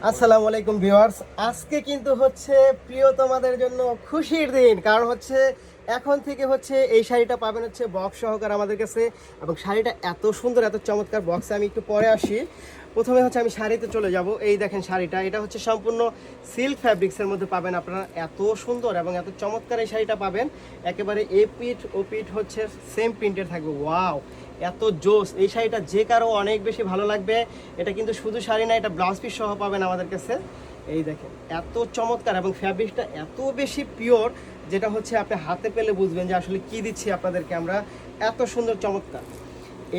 আসসালামু আলাইকুম ভিউয়ার্স, আজকে কিন্তু হচ্ছে প্রিয় তোমাদের জন্য খুশির দিন। কারণ হচ্ছে এখন থেকে হচ্ছে এই শাড়িটা পাবেন হচ্ছে বক্স সহকারে আমাদের কাছে। এবং শাড়িটা এত সুন্দর, এত চমৎকার। বক্সে আমি একটু পরে আসি। প্রথমে হচ্ছে আমি শাড়িতে চলে যাব। এই দেখেন শাড়িটা, এটা হচ্ছে সম্পূর্ণ সিল্ক ফ্যাব্রিক্সের মধ্যে পাবেন আপনারা। এত সুন্দর এবং এত চমৎকার এই শাড়িটা পাবেন। একেবারে এ পিঠ ও পিঠ হচ্ছে সেম প্রিন্টের থাকবে। ওয়াও, এত জোস! এই শাড়িটা যে কারো অনেক বেশি ভালো লাগবে। এটা কিন্তু শুধু শাড়ি না, এটা ব্লাউজ পিস সহ পাবেন আমাদের কাছে। এই দেখেন এত চমৎকার এবং ফ্যাব্রিকটা এত বেশি পিওর, যেটা হচ্ছে আপনি হাতে পেলে বুঝবেন যে আসলে কি দিচ্ছি আপনাদেরকে আমরা। এত সুন্দর চমৎকার,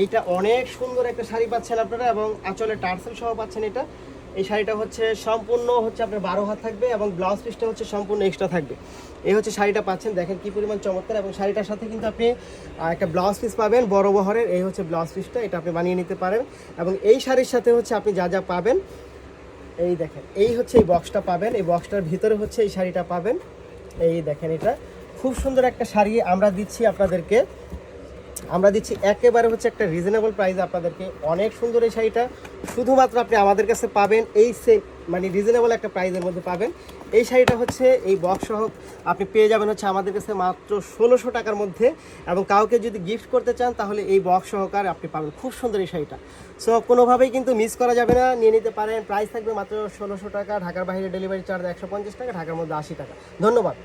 এইটা অনেক সুন্দর একটা শাড়ি পাচ্ছেন আপনারা এবং আঁচলে টার্সেল সহ পাচ্ছেন এটা। এই শাড়িটা হচ্ছে সম্পূর্ণ হচ্ছে আপনার 12 হাত থাকবে এবং ব্লাউজ পিসটা হচ্ছে সম্পূর্ণ এক্সট্রা থাকবে। এই হচ্ছে শাড়িটা পাচ্ছেন, দেখেন কি পরিমাণ চমৎকার। এবং শাড়িটার সাথে কিন্তু আপনি একটা ব্লাউজ পিস পাবেন বড় বহরের। এই হচ্ছে ব্লাউজ পিসটা, এটা আপনি বানিয়ে নিতে পারেন। এবং এই শাড়ির সাথে হচ্ছে আপনি যা যা পাবেন, এই দেখেন এই হচ্ছে এই বক্সটা পাবেন। এই বক্সটার ভিতরে হচ্ছে এই শাড়িটা পাবেন। এই দেখেন, এটা খুব সুন্দর একটা শাড়ি আমরা দিচ্ছি আপনাদেরকে। আমরা দিচ্ছি একেবারে হচ্ছে একটা রিজনেবল প্রাইসে আপনাদেরকে। অনেক সুন্দর এই শাড়িটা শুধুমাত্র আপনি আমাদের কাছে পাবেন এই সেম, মানে রিজনেবল একটা প্রাইসের মধ্যে পাবেন। এই শাড়িটা হচ্ছে এই বক্স সহ আপনি পেয়ে যাবেন হচ্ছে আমাদের কাছে মাত্র 1600 টাকার মধ্যে। এবং কাউকে যদি গিফট করতে চান তাহলে এই বক্স সহকারে আপনি পাবেন। খুব সুন্দর এই শাড়িটা। সো কোনোভাবেই কিন্তু মিস করা যাবে না, নিয়ে নিতে পারেন। প্রাইস থাকবে মাত্র 1600 টাকা। ঢাকার বাইরে ডেলিভারি চার্জ 150 টাকা, ঢাকার মধ্যে 80 টাকা। ধন্যবাদ।